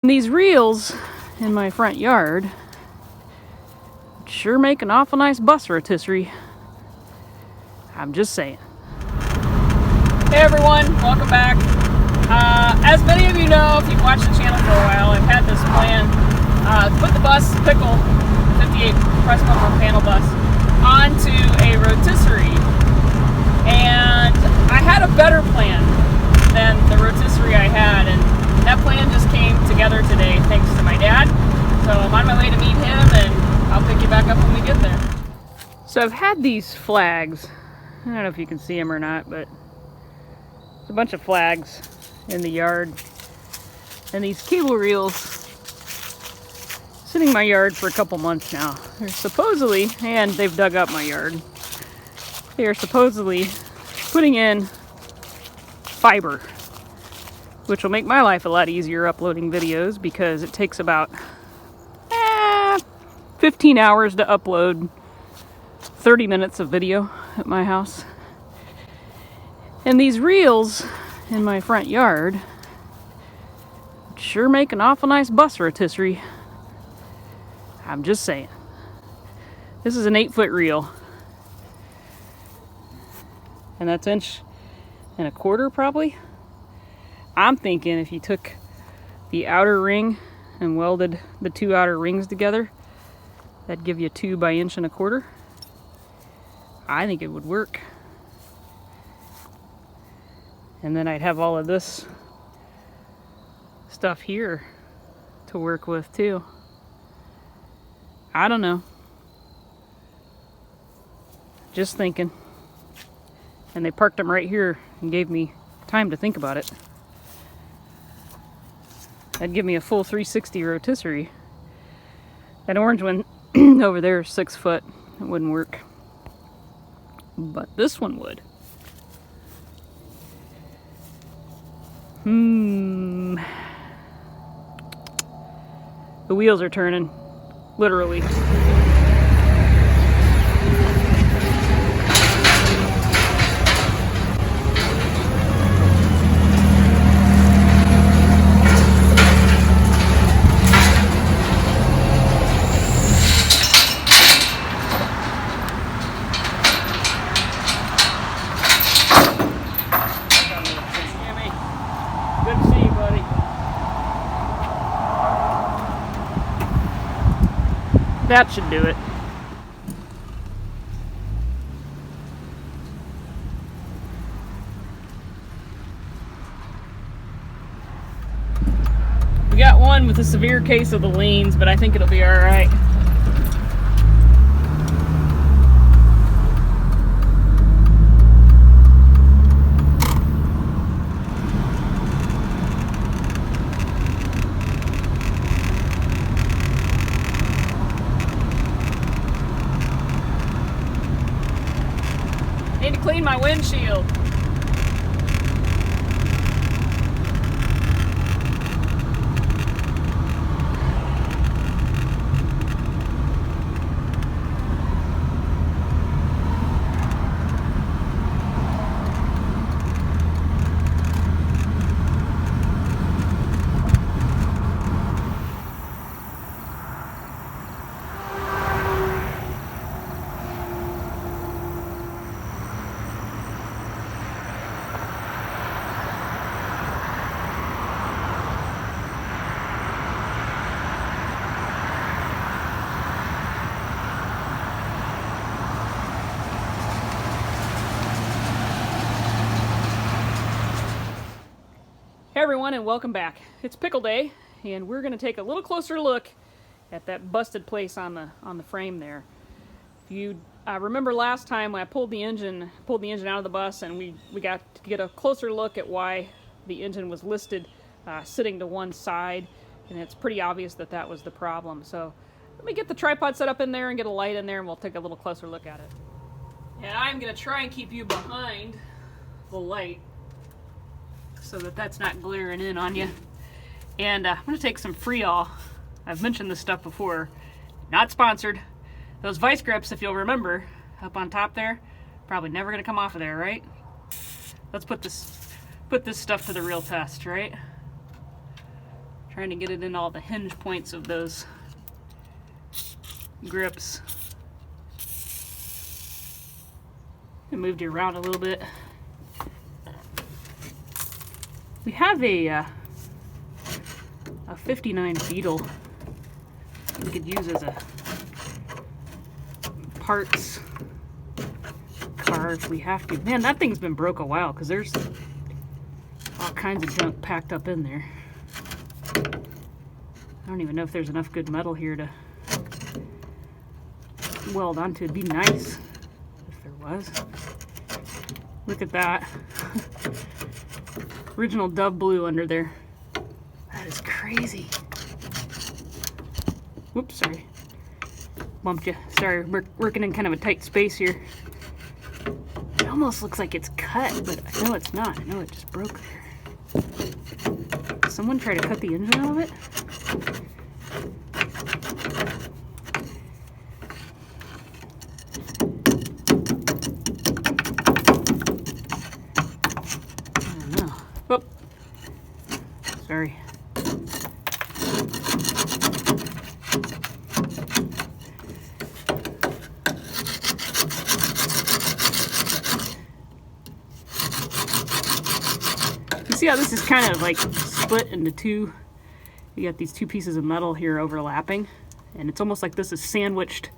These reels in my front yard sure make an awful nice bus rotisserie. I'm just saying. Hey everyone, welcome back. As many of you know, if you've watched the channel for a while, I've had this plan to put the bus, Pickle, 58 press bumper panel bus, onto a rotisserie. And I had a better plan than the rotisserie I had, and that plan just came together today thanks to my dad. So I'm on my way to meet him, and I'll pick you back up when we get there. So I've had these flags. I don't know if you can see them or not, but there's a bunch of flags in the yard. And these cable reels sitting in my yard for a couple months now. They're supposedly, and they've dug up my yard, they are supposedly putting in fiber, which will make my life a lot easier uploading videos because it takes about 15 hours to upload 30 minutes of video at my house. And these reels in my front yard sure make an awful nice bus rotisserie. I'm just saying. This is an 8-foot reel. And that's 1.25 inches probably. I'm thinking if you took the outer ring and welded the two outer rings together, that'd give you 2 by 1.25 inches. I think it would work. And then I'd have all of this stuff here to work with too. I don't know. Just thinking. And they parked them right here and gave me time to think about it. That'd give me a full 360 rotisserie. That orange one over there is 6 foot. It wouldn't work. But this one would. The wheels are turning, literally. Good to see you, buddy. That should do it. We got one with a severe case of the leans, but I think it'll be all right. Need to clean my windshield. Hey everyone, and welcome back. It's Pickle Day, and we're going to take a little closer look at that busted place on the frame there. If you remember last time when I pulled the engine out of the bus, and we got to get a closer look at why the engine was listed sitting to one side, and it's pretty obvious that that was the problem. So let me get the tripod set up in there and get a light in there, and we'll take a little closer look at it. And I'm going to try and keep you behind the light so that that's not glaring in on you. And I'm going to take some Freol. I've mentioned this stuff before. Not sponsored. Those vice grips, if you'll remember, up on top there, probably never going to come off of there, right? Let's put this stuff to the real test, right? Trying to get it in all the hinge points of those grips. I moved you around a little bit. We have a 59 Beetle we could use as a parts car if we have to. Man, that thing's been broke a while because there's all kinds of junk packed up in there. I don't even know if there's enough good metal here to weld onto. It'd be nice if there was. Look at that. Original Dove blue under there. That is crazy. Whoops, sorry. Bumped you. Sorry, we're working in kind of a tight space here. It almost looks like it's cut, but I know it's not. I know it just broke there. Someone try to cut the engine out of it? I don't know. Oh, sorry. See how this is kind of like split into two. You got these two pieces of metal here overlapping, and it's almost like this is sandwiched.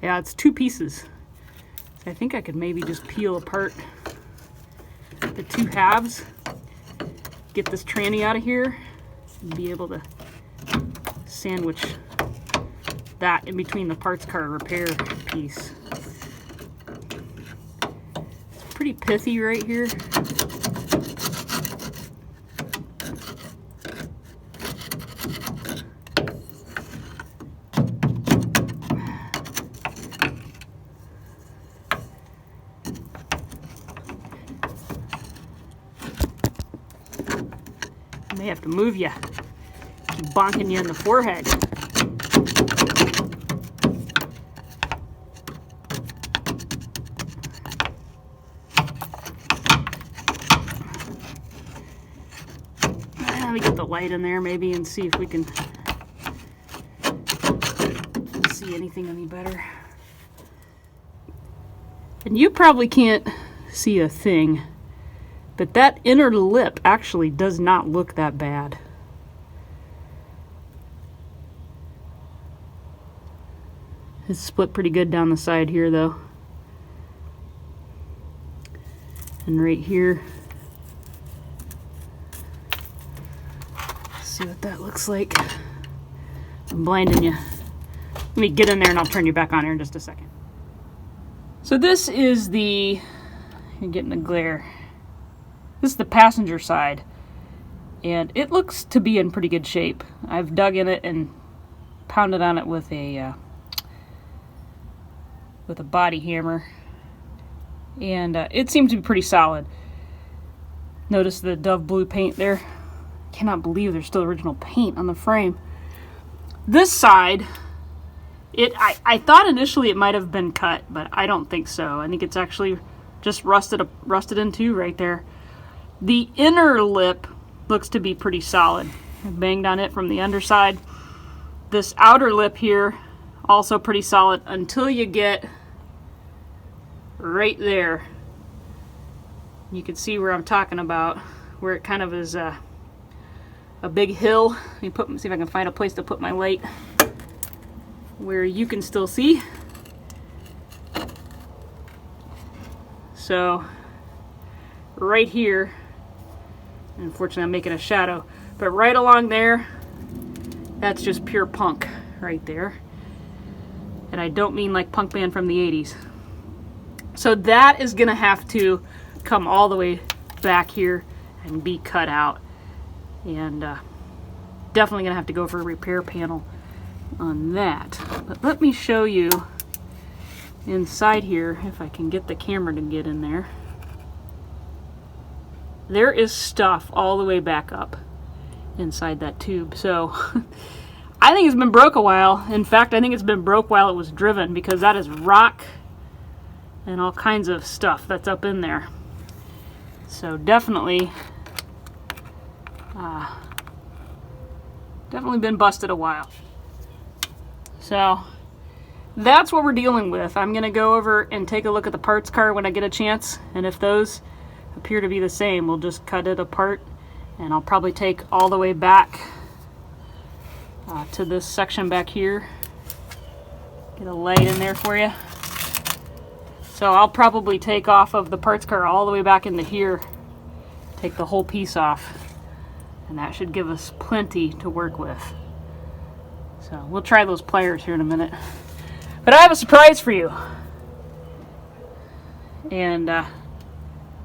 Yeah, it's two pieces. So I think I could maybe just peel apart the two halves, get this tranny out of here, and be able to sandwich that in between the parts car repair piece. Pretty pithy right here. I may have to move you. Keep bonking you in the forehead. Let me get the light in there maybe and see if we can see anything any better. And you probably can't see a thing, but that inner lip actually does not look that bad. It's split pretty good down the side here though. And right here. See what that looks like. I'm blinding you. Let me get in there and I'll turn you back on here in just a second. So this is the, you're getting the glare. This is the passenger side. And it looks to be in pretty good shape. I've dug in it and pounded on it with a body hammer. And it seems to be pretty solid. Notice the Dove blue paint there. Cannot believe there's still original paint on the frame. This side, I thought initially it might have been cut, but I don't think so. I think it's actually just rusted into right there. The inner lip looks to be pretty solid. I banged on it from the underside. This outer lip here, also pretty solid until you get right there. You can see where I'm talking about, where it kind of is a big hill. Let me see if I can find a place to put my light where you can still see. So right here, unfortunately I'm making a shadow, but right along there, that's just pure punk right there. And I don't mean like punk band from the 80s. So that is gonna have to come all the way back here and be cut out. And definitely gonna have to go for a repair panel on that. But let me show you inside here, if I can get the camera to get in there. There is stuff all the way back up inside that tube. So I think it's been broke a while. In fact, I think it's been broke while it was driven, because that is rock and all kinds of stuff that's up in there. So definitely Definitely been busted a while. So that's what we're dealing with. I'm going to go over and take a look at the parts car when I get a chance, and if those appear to be the same, we'll just cut it apart, and I'll probably take all the way back to this section back here. Get a light in there for you. So I'll probably take off of the parts car all the way back into here, take the whole piece off, and that should give us plenty to work with. So we'll try those pliers here in a minute. But I have a surprise for you. And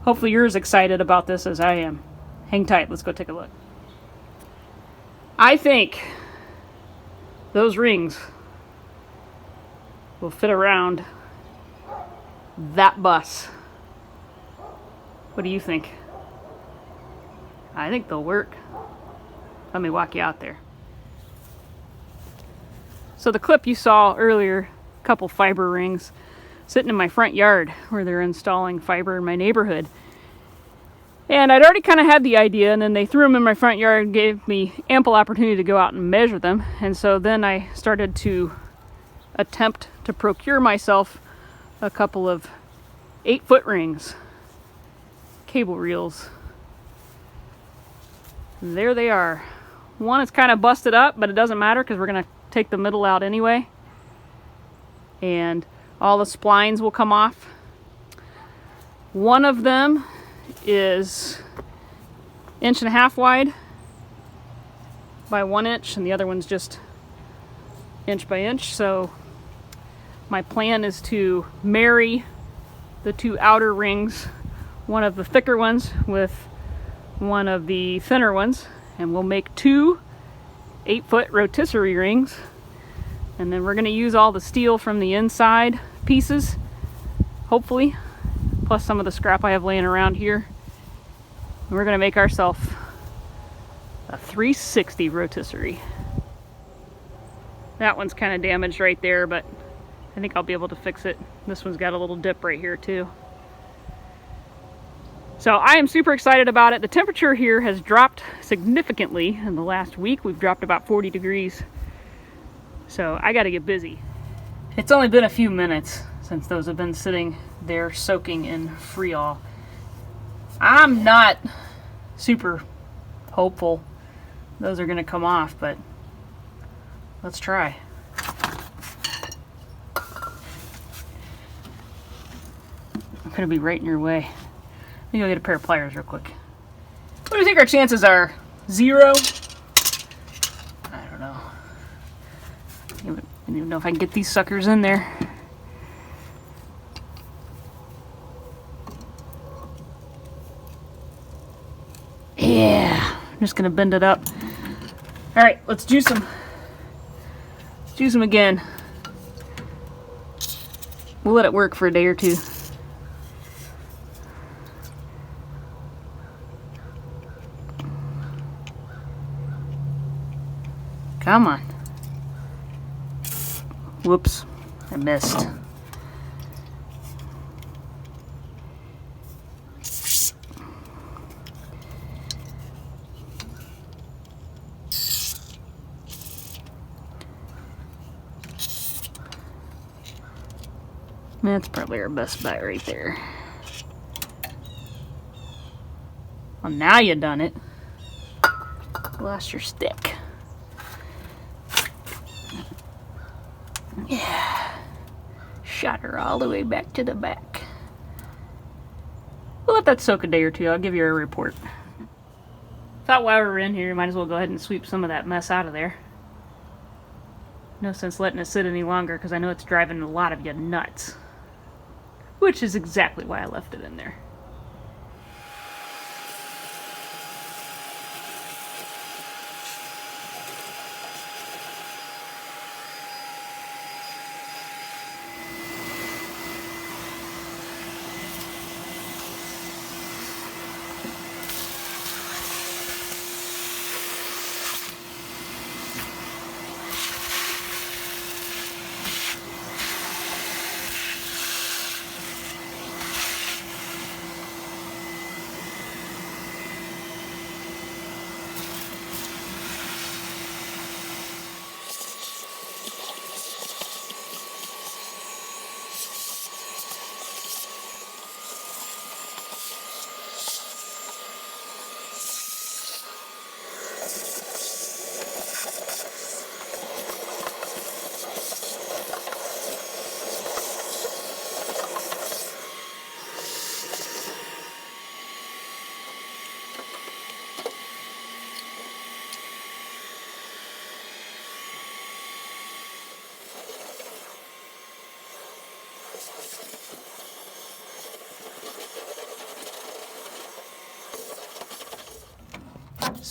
hopefully you're as excited about this as I am. Hang tight, let's go take a look. I think those rings will fit around that bus. What do you think? I think they'll work. Let me walk you out there. So the clip you saw earlier, a couple fiber rings sitting in my front yard where they're installing fiber in my neighborhood. And I'd already kind of had the idea, and then they threw them in my front yard and gave me ample opportunity to go out and measure them. And so then I started to attempt to procure myself a couple of 8-foot rings, cable reels. And there they are. One is kind of busted up, but it doesn't matter because we're going to take the middle out anyway. And all the splines will come off. One of them is 1.5 inches wide by 1 inch, and the other one's just inch by inch. So my plan is to marry the two outer rings, one of the thicker ones with one of the thinner ones, and we'll make 2 8-foot rotisserie rings. And then we're going to use all the steel from the inside pieces, hopefully, plus some of the scrap I have laying around here. And we're going to make ourselves a 360 rotisserie. That one's kind of damaged right there, but I think I'll be able to fix it. This one's got a little dip right here too. So I am super excited about it. The temperature here has dropped significantly in the last week. We've dropped about 40 degrees. So I got to get busy. It's only been a few minutes since those have been sitting there soaking in Freol. I'm not super hopeful those are going to come off, but let's try. I'm going to be right in your way. Let me go get a pair of pliers real quick. What do you think our chances are? 0? I don't know. I don't even know if I can get these suckers in there. Yeah, I'm just gonna bend it up. All right, let's juice them. Let's juice them again. We'll let it work for a day or two. Come on. Whoops, I missed. That's probably our best bet right there. Well, now you done it. Lost your stick. Yeah. Shot her all the way back to the back. We'll let that soak a day or two. I'll give you a report. Thought while we were in here, you might as well go ahead and sweep some of that mess out of there. No sense letting it sit any longer because I know it's driving a lot of you nuts. Which is exactly why I left it in there.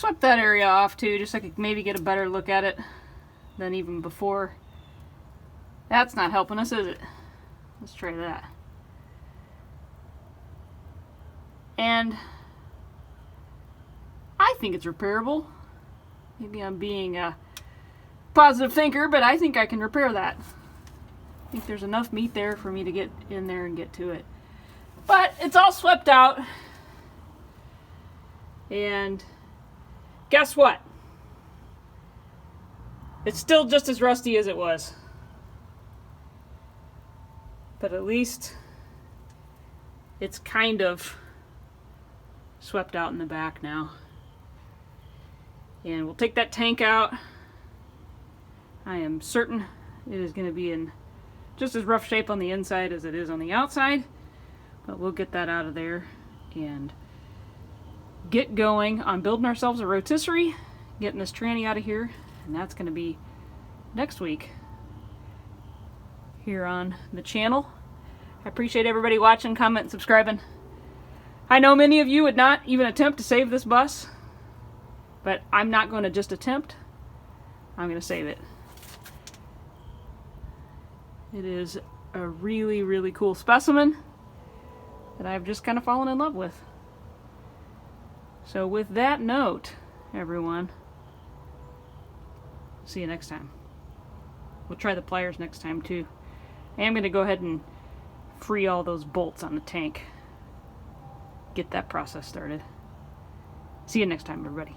swept that area off too, just so I could maybe get a better look at it than even before. That's not helping us, is it? Let's try that. And I think it's repairable. Maybe I'm being a positive thinker, but I think I can repair that. I think there's enough meat there for me to get in there and get to it. But it's all swept out. And guess what? It's still just as rusty as it was. But at least it's kind of swept out in the back now. And we'll take that tank out. I am certain it is going to be in just as rough shape on the inside as it is on the outside. But we'll get that out of there and get going on building ourselves a rotisserie, getting this tranny out of here, and that's going to be next week here on the channel. I appreciate everybody watching, commenting, subscribing. I know many of you would not even attempt to save this bus, but I'm not going to just attempt. I'm going to save it. It is a really, really cool specimen that I've just kind of fallen in love with. So with that note, everyone, see you next time. We'll try the pliers next time too. I am going to go ahead and free all those bolts on the tank. Get that process started. See you next time, everybody.